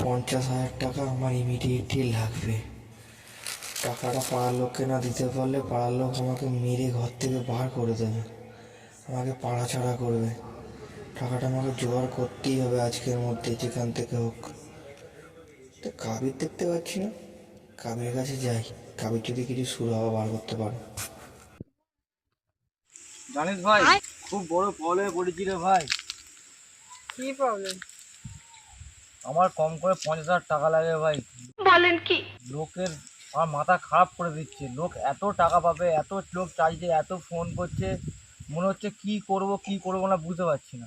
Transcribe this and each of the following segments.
50,000 টাকা আমার ইমিডিয়েটলি লাগবে। টাকাটা পাড়ার লোককে না দিতে পারলে পাড়ার লোক আমাকে মেরে ঘর থেকে বার করে দেবে, আমাকে পাড়া ছাড়া করবে। টাকাটা আমাকে জোগাড় করতেই হবে আজকের মধ্যে, যেখান থেকে হোক। তো কাবির দেখতে পাচ্ছি না, কাবির কাছে যাই, কাবির যদি কিছু সুরাহা বার করতে পারে। জানিস ভাই, খুব বড় প্রবলেমে পড়েছি রে ভাই। কি প্রবলেম? আমার কম করে 50,000 টাকা লাগে ভাই। বলেন কি? লোকের আমার মাথা খারাপ করে দিচ্ছে। লোক এত টাকা পাবে, এত লোক চাইছে, এত ফোন করছে, মনে হচ্ছে কি করব না বুঝতে পারছি না।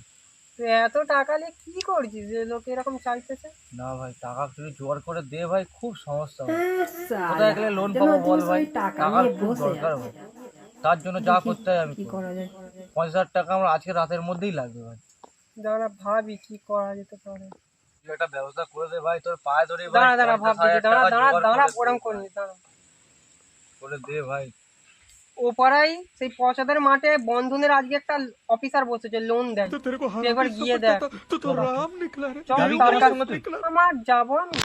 তুই এত টাকা নিয়ে কি করছিস যে লোক এরকম চাইতেছে? না ভাই, টাকা যদি জোগাড় করে দে ভাই, খুব সমস্যা হবে। কোথায় গেলে লোন পাবো বল ভাই? টাকার খুব দরকার ভাই। তার জন্য যা করতে হয় আমি করব। 50,000 টাকা আমার আজকে রাতের মধ্যেই লাগবে ভাই। দাঁড়া ভাবি কি করা যেতে পারে। তুই একটা ব্যবস্থা করে দে ভাই, তোর পায়ে ধরে ভাই। দাঁড়া ভাবছি, 50,000 দাঁড়া টাকা দাঁড়া জোগাড় দাঁড়া করে দে ওরম ভাই। করিনি, দাঁড়া। করে দে ভাই। ও পাড়ায় সেই পচাদের মাঠে বন্ধনের আজকে একটা অফিসার বসেছে, লোন দেয়। তুই একবার গিয়ে দেখ। চল যাবি তার আমার কাছে। সঙ্গে তুই? আমার যাবো আমি?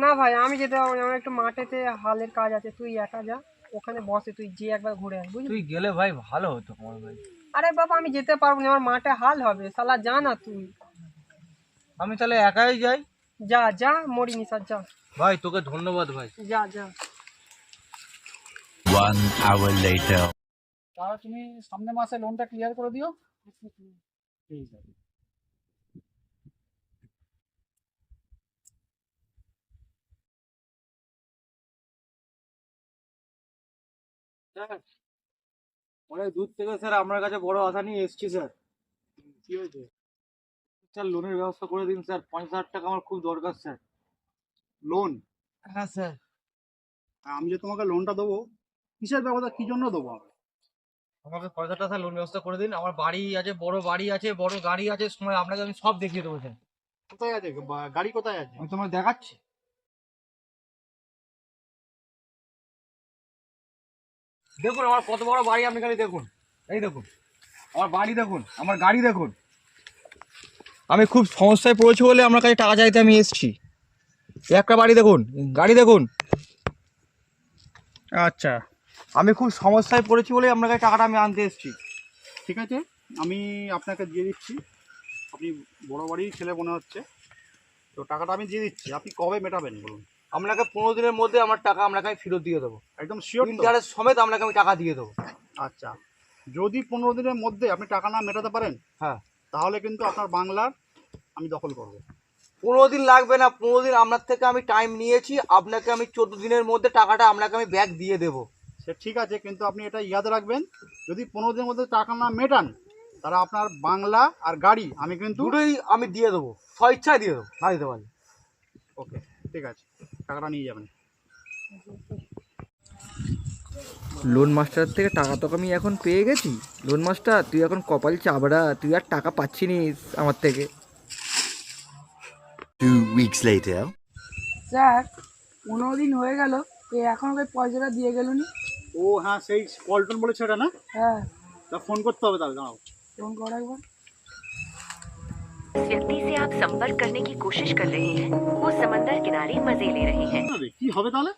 না ভাই, আমি যেতে পারবো না, আমার একটু মাঠেতে হালের কাজ আছে। তুই একা যা, ওখানে বসে তুই যে একবার ঘুরে আয়, বুঝলি? তুই গেলে ভাই ভালো হতো আমার ভাই। আরে বাবা, আমি যেতে পারবো না, আমার মাঠে হাল হবে। শালা যা না তুই, আমি তাহলে একাই যাই। যা যা, মরি নিসার যা, ভাই তোকে ধন্যবাদ ভাই। যা যা। 1 hour later. তাহলে তুমি সামনের মাসে লোনটা ক্লিয়ার করে দিও। ঠিক আছে। অনেক দূর থেকে স্যার আপনার কাছে বড় আশা নিয়ে এসেছি স্যার। কি হয়েছে? স্যার লোনের ব্যবস্থা করে দিন স্যার, 50,000 টাকা আমার খুব দরকার স্যার। লোন? হ্যাঁ স্যার। আমি যে তোমাকে লোনটা দেবো, কিসের ব্যবস্থা, কি জন্য দেবো আমি? আমাকে 50,000 টাকা লোন ব্যবস্থা করে দিন। আমার বাড়ি আছে, বড় বাড়ি আছে, বড় গাড়ি আছে, সময় আপনাকে আমি সব দেখিয়ে দেবো স্যার। কোথায় আছে গাড়ি, কোথায় আছে? আমি তোমার দেখাচ্ছি। দেখুন আমার কত বড় বাড়ি, আপনি খালি দেখুন। এই দেখুন আমার বাড়ি, দেখুন আমার গাড়ি দেখুন। আমি খুব সমস্যায় পড়েছি বলে আমার কাছে টাকা চাইতে আমি এসেছি। একটা বাড়ি দেখুন, গাড়ি দেখুন। আচ্ছা, আমি খুব সমস্যায় পড়েছি বলে আপনার কাছে টাকাটা আমি আনতে এসেছি। ঠিক আছে, আমি আপনাকে দিয়ে দিচ্ছি। আপনি বড় বাড়ির ছেলে মনে হচ্ছে, তো টাকাটা আমি দিয়ে দিচ্ছি। আপনি কবে মেটাবেন বলুন? আপনাকে 15 দিনের মধ্যে আমার টাকা আপনাকে আমি ফেরত দিয়ে দেবো। একদম শিওর তো? ইন্টারেস্ট সমেত আপনাকে আমি টাকা দিয়ে দেবো। আচ্ছা, যদি 15 দিনের মধ্যে আপনি টাকা না মেটাতে পারেন, হ্যাঁ, তাহলে কিন্তু আপনার বাংলার আমি দখল করবো। 15 দিন লাগবে না, 15 দিন আপনার থেকে আমি টাইম নিয়েছি। আপনাকে আমি 14 দিনের মধ্যে টাকাটা আপনাকে আমি ব্যাক দিয়ে দেবো। সে ঠিক আছে, কিন্তু আপনি এটা ইয়াদ রাখবেন, যদি 15 দিনের মধ্যে টাকা না মেটান, তাহলে আপনার বাংলা আর গাড়ি আমি কিন্তু দুটোই আমি দিয়ে দেবো, স্বেচ্ছায় দিয়ে দেবো, না দিতে পারি। ওকে, ঠিক আছে, টাকাটা নিয়ে যাবেন। লোন মাস্টার থেকে টাকা তো আমি এখন পেয়ে গেছি। লোন মাস্টার, তুই এখন কপাল চাবড়া, তুই আর টাকা পাচ্ছি নিস আমার থেকে। 2 weeks later. স্যার, 15 দিন হয়ে গেল, এখন ওকে পয়সাটা দিয়ে গেল নি। ও হ্যাঁ, সেই পল্টন বলে সেটা না? হ্যাঁ, তা ফোন করতে হবে, তাহলে দাঁড়াও। ফোন করো একবার। जिस व्यक्ति से आप संपर्क करने की कोशिश कर रहे हैं वो समंदर किनारे मजे ले रहे हैं। কি হবে তাহলে?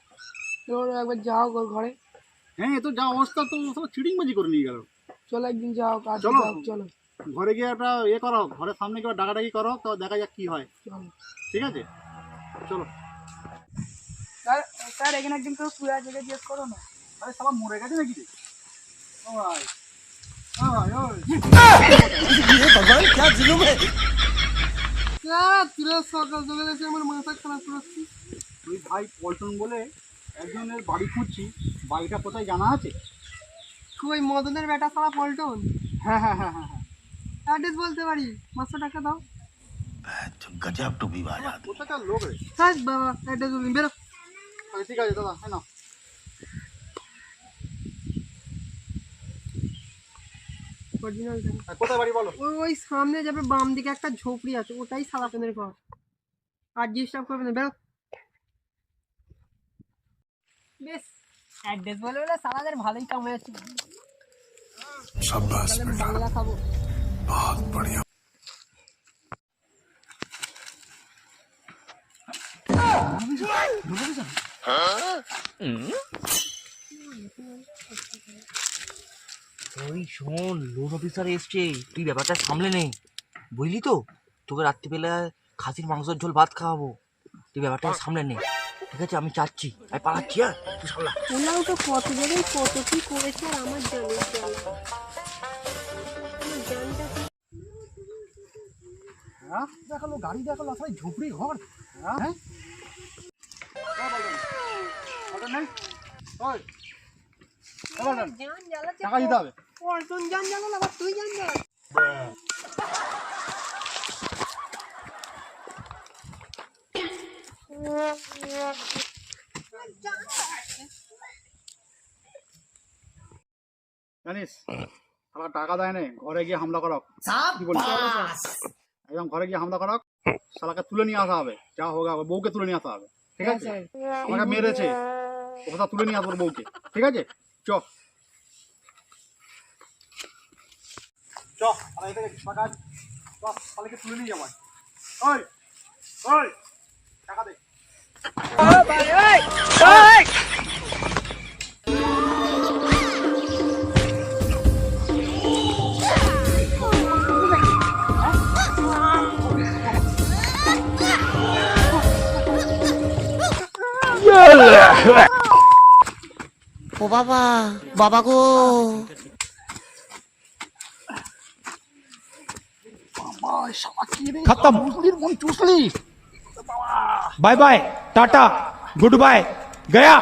তো একবার যাও ওর ঘরে। হ্যাঁ, এ তো যা অবস্থা, তো সব চিটিংবাজি করে নিয়ে গেল। চলো একদিন যাও, কাজ চলো। যাও, চলো ঘরে গিয়ে একটা করো, ঘরের সামনে গিয়ে ডাকাডাকি করো, তো দেখা যাক কি হয়। চলো। ঠিক আছে, চলো। স্যার, স্যার এখানে একদিন কেউ শুয়ে আছে, জিজ্ঞেস করো না। আরে সবাই মরে গেছে নাকি রে? ও ভাই, ও ভাই, ওই তুই সকাল সকাল এসে আমার মাথা খারাপ করেছিস। তুই ভাই পল্টন বলে একজনের বাড়ি খুঁজছি, বাড়িটা কোথায় জানা আছে? তুই মদনের বেটা সারা পল্টন। হ্যাঁ হ্যাঁ হ্যাঁ হ্যাঁ হ্যাঁ, অ্যাড্রেস বলতে পারি, 500 টাকা দাও। गजब टू भी बात। কোথাকার লোক রে? হ্যাঁ বাবা, অ্যাড্রেস বলুন, বেরো। আচ্ছা, ঠিক আছে দাদা, হ্যাঁ না। অরিজিনাল। কোথায় বাড়ি বলো? ওই সামনে যাবে, বাম দিকে একটা ঝোপড়ি আছে, ওটাই সালাপনের ঘর। আর ডিস্টার্ব করবে না, বেরো। বেশ, অ্যাড্রেস বলে বলে সালাদের ভালোই কামাই। শাবাশ বেটা, বাংলা খাবো। বহুত বড়িয়া। ওই শোন, লোন অফিসার এসছে, তুই ব্যাপারটা সামলে নে, বুঝলি তো? তোকে রাত্রিবেলায় খাসির মাংসের ঝোল ভাত খাওয়াবো, তুই ব্যাপারটা সামলে নে, ঠিক আছে? আমি চাচ্ছি, আমি পালাচ্ছি, হ্যাঁ তুই সামলা। ওনাও তো কত জায়গায় কত কি করেছে আর আমার জানের জ্বালা। আমার জানটা কি হ্যাঁ দেখালো, গাড়ি দেখালো, আসলে ঝুপড়ি ঘর। হ্যাঁ অর্ডার নেই। ওই অর্ডার জান জ্বালাচ্ছে। টাকা দিতে হবে। অর্জুন জান জ্বালালো, আবার তুই জান জ্বালা। জানিস শালা টাকা দেয় নাই, ঘরে গিয়ে হামলা করক। কি বলিস? একদম ঘরে গিয়ে হামলা করক, শালাকে তুলে নিয়ে আসা হবে, যা হোক বউকে তুলে নিয়ে আসা হবে, ঠিক আছে? আমাকে মেরেছে, ওটা তুলে নিয়ে আসবো ওর বউকে, ঠিক আছে? চ চ, আর এই থেকে টাকা শালাকে তুলে নিয়ে যাবো। ওই ওই টাকা দে। ও বাবা, বাবা গো। खत्म। चूसली। Bye bye, tata, goodbye, गया।